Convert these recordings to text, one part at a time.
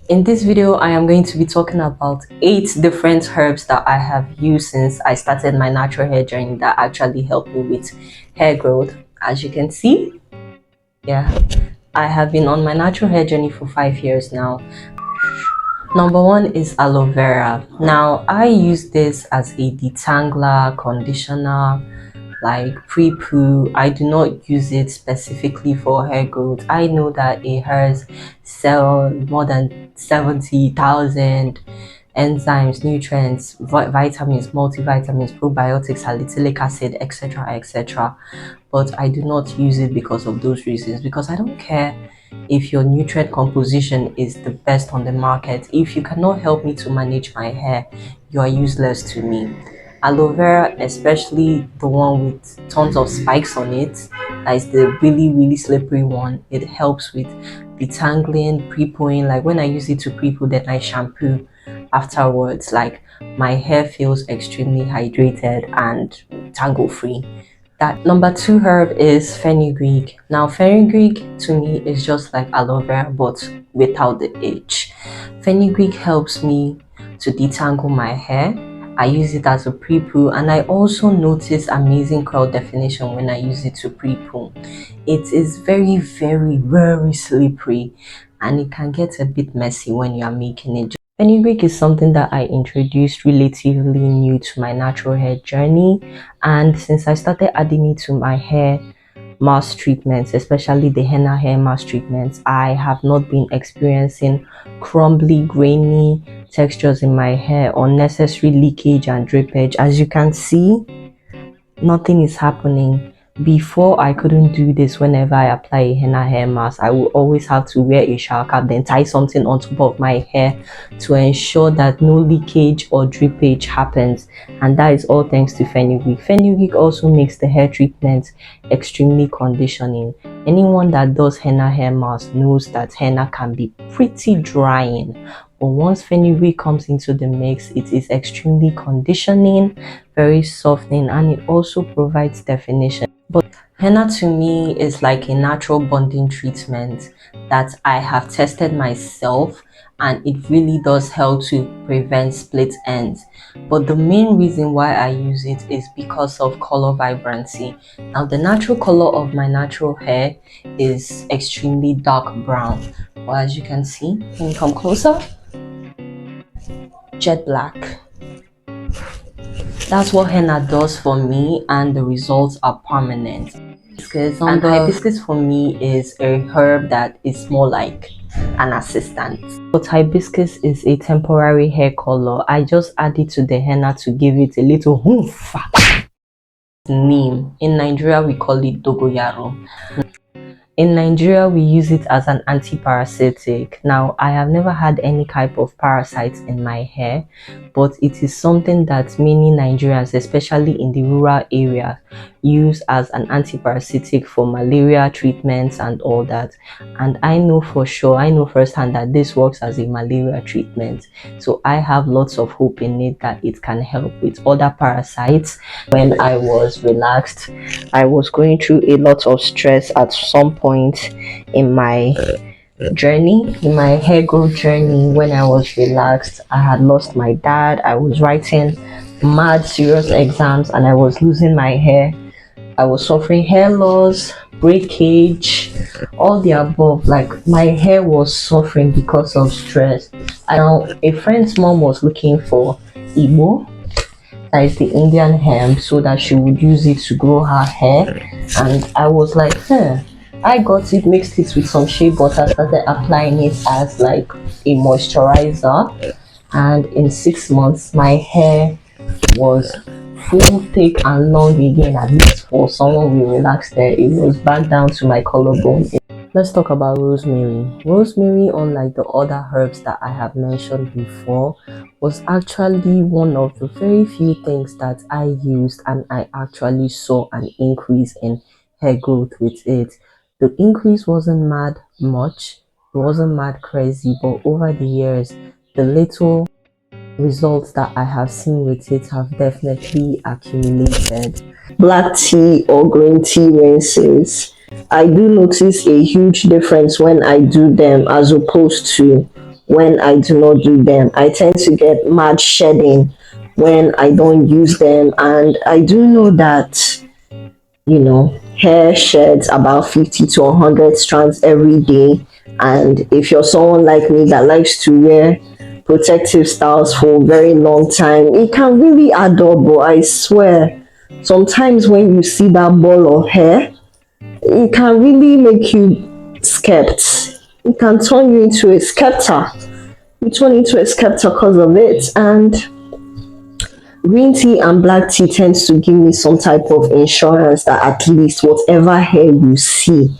In this video, I am going to be talking about 8 different herbs that I have used since I started my natural hair journey that actually helped me with hair growth. As you can see, yeah, I have been on my natural hair journey for 5 years now. Number 1 is aloe vera. Now, I use this as a detangler, conditioner, like pre-poo. I do not use it specifically for hair growth. I know that it has more than 70,000 enzymes, nutrients, vitamins, multivitamins, probiotics, salicylic acid, etc., etc. But I do not use it because of those reasons, because I don't care if your nutrient composition is the best on the market. If you cannot help me to manage my hair, you are useless to me. Aloe vera, especially the one with tons of spikes on it, that is the really slippery one. It helps with detangling, pre-pooing. Like when I use it to pre-poo, then I shampoo afterwards. Like my hair feels extremely hydrated and tangle free. That number 2 herb is fenugreek. Now fenugreek to me is just like aloe vera but without the H. Fenugreek helps me to detangle my hair. I use it as a pre-poo, and I also notice amazing curl definition when I use it to pre-poo. It is very slippery and it can get a bit messy when you are making it. Fenugreek is something that I introduced relatively new to my natural hair journey, and since I started adding it to my hair mask treatments, especially the henna hair mask treatments, I have not been experiencing crumbly, grainy textures in my hair, unnecessary leakage and drippage. As you can see, nothing is happening. Before, I couldn't do this. Whenever I apply a henna hair mask, I will always have to wear a shower cap, then tie something on top of my hair to ensure that no leakage or drippage happens, and that is all thanks to fenugreek. Fenugreek also makes the hair treatment extremely conditioning. Anyone that does henna hair mask knows that henna can be pretty drying, but once fenugreek comes into the mix, it is extremely conditioning, very softening, and it also provides definition. But henna to me is like a natural bonding treatment that I have tested myself, and it really does help to prevent split ends. But the main reason why I use it is because of color vibrancy. Now the natural color of my natural hair is extremely dark brown, but as you can see, can you come closer? Jet black. That's what henna does for me, and the results are permanent. Hibiscus, and hibiscus for me is a herb that is more like an assistant. But hibiscus is a temporary hair color. I just add it to the henna to give it a little oomph. Neem. In Nigeria, we call it dogoyaro. In Nigeria, we use it as an anti-parasitic. Now, I have never had any type of parasites in my hair, but it is something that many Nigerians, especially in the rural area, use as an anti-parasitic for malaria treatments and all that. And I know for sure, I know firsthand that this works as a malaria treatment. So I have lots of hope in it that it can help with other parasites. When I was relaxed, I was going through a lot of stress at some point in my journey, in my hair growth journey. When I was relaxed, I had lost my dad, I was writing mad serious exams, and I was losing my hair. I was suffering hair loss, breakage, all the above. Like my hair was suffering because of stress. Now a friend's mom was looking for Igbo, that is the Indian hemp, so that she would use it to grow her hair. And I was like, I got it, mixed it with some shea butter, started applying it as like a moisturizer, and in 6 months my hair was full, thick and long again. At least for someone with relaxed hair, it was back down to my collarbone. Let's talk about rosemary. Rosemary, unlike the other herbs that I have mentioned before, was actually one of the very few things that I used and I actually saw an increase in hair growth with it. The increase wasn't mad much, it wasn't mad crazy, but over the years, the little results that I have seen with it have definitely accumulated. Black tea or green tea rinses, I do notice a huge difference when I do them as opposed to when I do not do them. I tend to get mad shedding when I don't use them, and I do know that, you know, hair sheds about 50 to 100 strands every day. And if you're someone like me that likes to wear protective styles for a very long time, it can really add up. But I swear, sometimes when you see that ball of hair, it can really make you skept. It can turn you into a skeptor. You turn into a skeptor because of it. And green tea and black tea tends to give me some type of insurance that at least whatever hair you see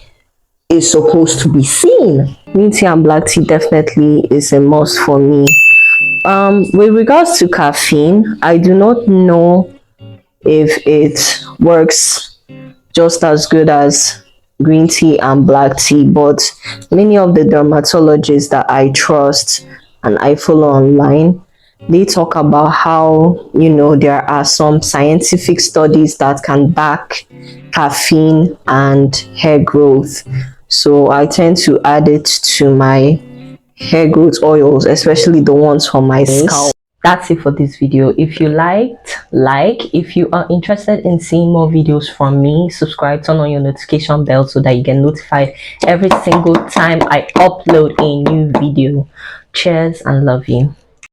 is supposed to be seen. Green tea and black tea definitely is a must for me. With regards to caffeine, I do not know if it works just as good as green tea and black tea, but many of the dermatologists that I trust and I follow online, they talk about how, you know, there are some scientific studies that can back caffeine and hair growth. So I tend to add it to my hair growth oils, especially the ones for my scalp. That's it for this video. If you liked, if you are interested in seeing more videos from me, subscribe, turn on your notification bell so that you get notified every single time I upload a new video. Cheers and love you.